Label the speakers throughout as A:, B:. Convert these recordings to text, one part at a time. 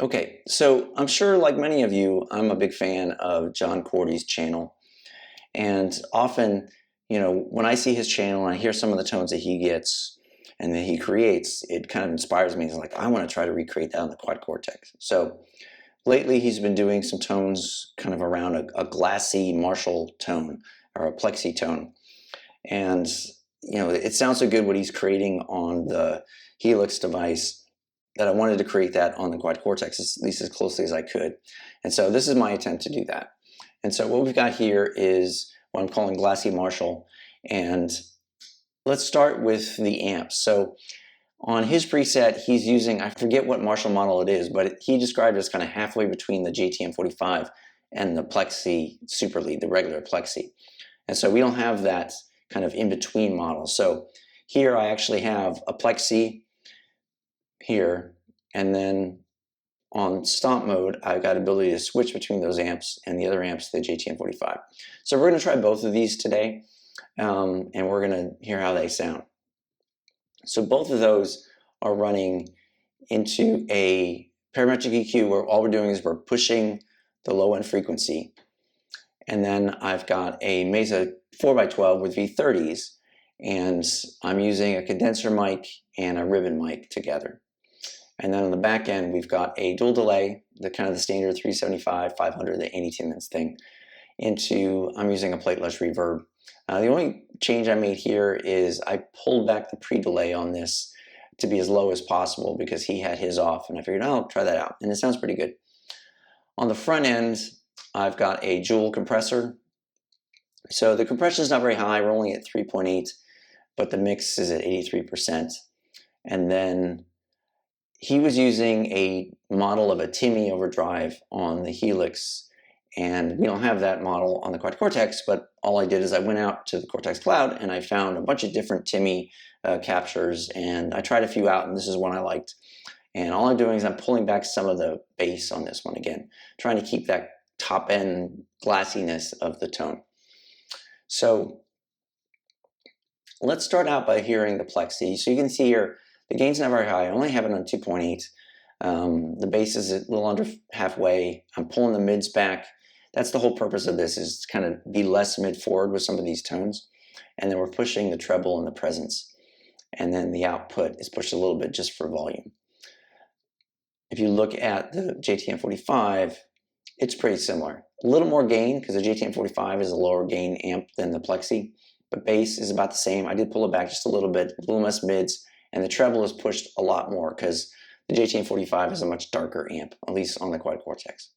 A: Okay, so I'm sure, like many of you, I'm a big fan of John Cordy's channel. And often, when I see his channel and I hear some of the tones that he gets and that he creates, it kind of inspires me. It's like, I want to try to recreate that on the Quad Cortex. So lately he's been doing some tones kind of around a glassy Marshall tone or a plexi tone. And, it sounds so good what he's creating on the Helix device that I wanted to create that on the Quad Cortex, at least as closely as I could. And so this is my attempt to do that. And so what we've got here is what I'm calling Glassy Marshall. And let's start with the amps. So on his preset, he's using, I forget what Marshall model it is, but he described it as kind of halfway between the JTM45 and the Plexi Super Lead, the regular Plexi. And so we don't have that kind of in-between model. So here I actually have a Plexi here, and then on stomp mode, I've got ability to switch between those amps and the other amps, the JTM45. So we're going to try both of these today, and we're going to hear how they sound. So both of those are running into a parametric EQ where all we're doing is we're pushing the low end frequency. And then I've got a Mesa 4x12 with V30s, and I'm using a condenser mic and a ribbon mic together. And then on the back end, we've got a dual delay, the kind of the standard 375, 500, the 82 minutes thing, I'm using a plateless reverb. The only change I made here is I pulled back the pre-delay on this to be as low as possible because he had his off, and I figured, I'll try that out, and it sounds pretty good. On the front end, I've got a Joule compressor. So the compression is not very high, we're only at 3.8, but the mix is at 83%. And then he was using a model of a Timmy overdrive on the Helix, and we don't have that model on the Quad Cortex, but all I did is I went out to the Cortex Cloud and I found a bunch of different Timmy captures, and I tried a few out, and this is one I liked. And all I'm doing is I'm pulling back some of the bass on this one again, trying to keep that top end glassiness of the tone. So let's start out by hearing the Plexi. So you can see here, the gain's not very high. I only have it on 2.8. The bass is a little under halfway. I'm pulling the mids back. That's the whole purpose of this, is to kind of be less mid-forward with some of these tones. And then we're pushing the treble and the presence. And then the output is pushed a little bit just for volume. If you look at the JTM45, it's pretty similar. A little more gain because the JTM45 is a lower gain amp than the Plexi, but bass is about the same. I did pull it back just a little bit, a little less mids, and the treble is pushed a lot more because the JTM45 is a much darker amp, at least on the Quad Cortex.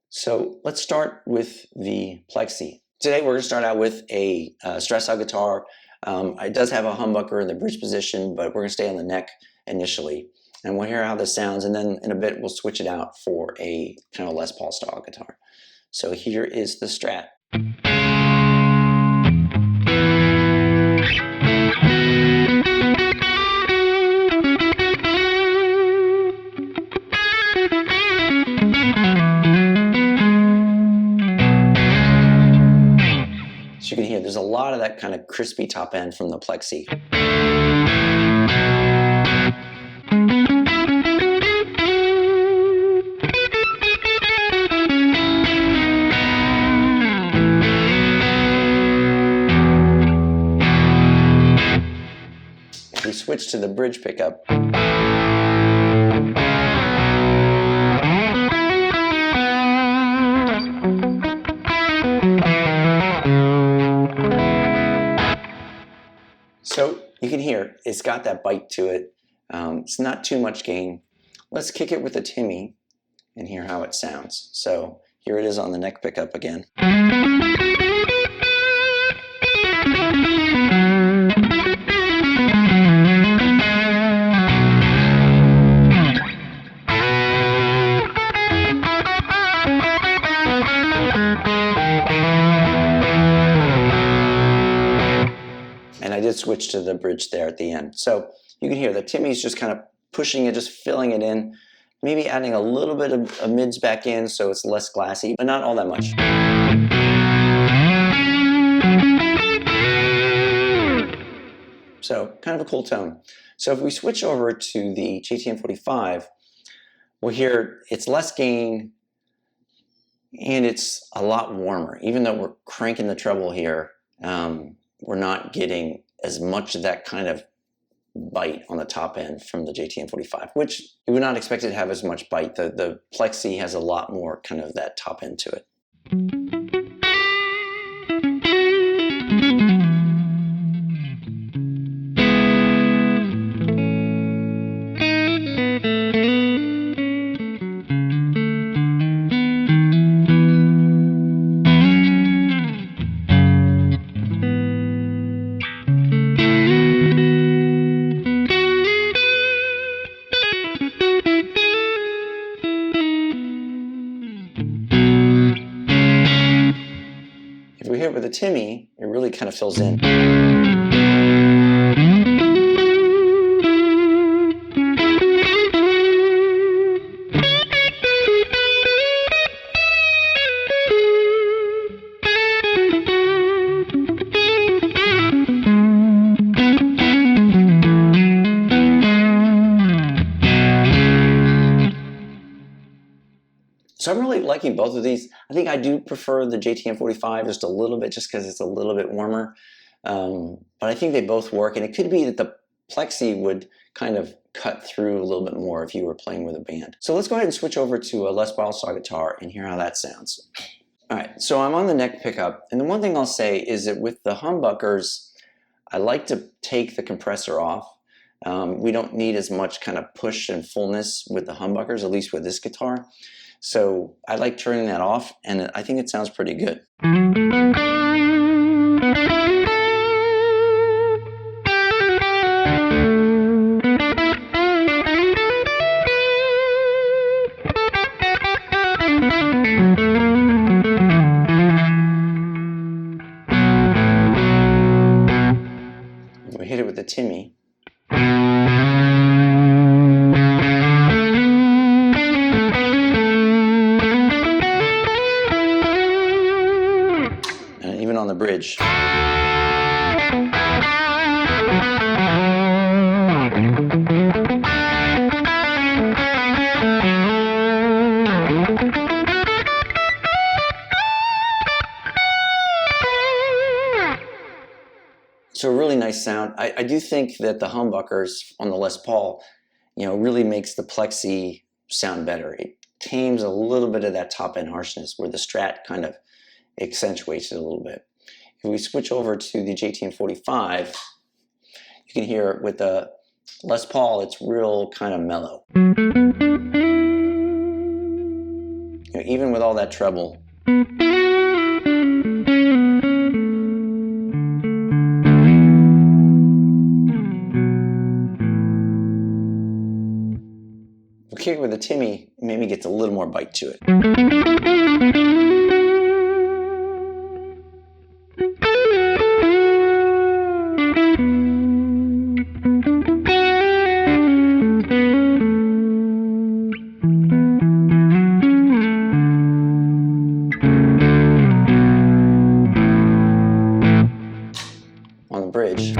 A: So let's start with the Plexi. Today we're going to start out with a Strat style guitar. It does have a humbucker in the bridge position, but we're going to stay on the neck initially. And we'll hear how this sounds, and then in a bit we'll switch it out for a kind of Les Paul style guitar. So here is the Strat. So you can hear there's a lot of that kind of crispy top end from the Plexi. If we switch to the bridge pickup, so you can hear it's got that bite to it. It's not too much gain. Let's kick it with a Timmy and hear how it sounds. So here it is on the neck pickup again. And I did switch to the bridge there at the end. So you can hear the Timmy's just kind of pushing it, just filling it in, maybe adding a little bit of mids back in so it's less glassy, but not all that much. So kind of a cool tone. So if we switch over to the JTM45, Well, here it's less gain and it's a lot warmer. Even though we're cranking the treble here, we're not getting as much of that kind of bite on the top end from the JTM45, which you would not expect it to have as much bite. The Plexi has a lot more kind of that top end to it. If we hit it with a Timmy, it really kind of fills in. So I'm really liking both of these. I think I do prefer the JTM45 just a little bit, just because it's a little bit warmer. But I think they both work, and it could be that the Plexi would kind of cut through a little bit more if you were playing with a band. So let's go ahead and switch over to a Les Paul saw guitar and hear how that sounds. All right, so I'm on the neck pickup, and the one thing I'll say is that with the humbuckers, I like to take the compressor off. We don't need as much kind of push and fullness with the humbuckers, at least with this guitar. So I like turning that off, and I think it sounds pretty good. We hit it with the Timmy. Even on the bridge. So a really nice sound. I do think that the humbuckers on the Les Paul, really makes the Plexi sound better. It tames a little bit of that top end harshness where the Strat kind of accentuates it a little bit. If we switch over to the JTM45, you can hear it with the Les Paul, it's real kind of mellow. Even with all that treble. If we kick it with the Timmy, maybe gets a little more bite to it. On the bridge.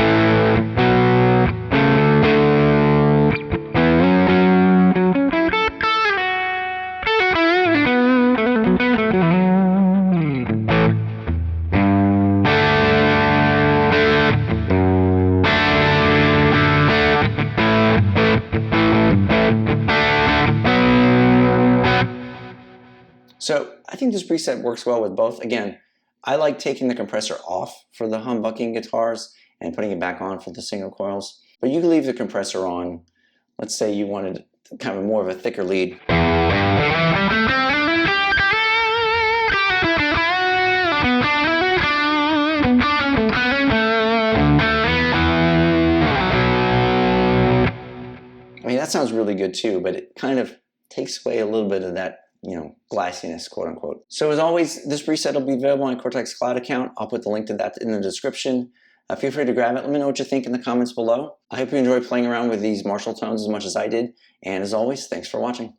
A: So I think this preset works well with both. Again, I like taking the compressor off for the humbucking guitars and putting it back on for the single coils. But you can leave the compressor on. Let's say you wanted kind of more of a thicker lead. I mean, that sounds really good too, but it kind of takes away a little bit of that, glassiness, quote unquote. So as always, this preset will be available on Cortex Cloud account. I'll put the link to that in the description. Feel free to grab it. Let me know what you think in the comments below. I hope you enjoy playing around with these Marshall tones as much as I did. And as always, thanks for watching.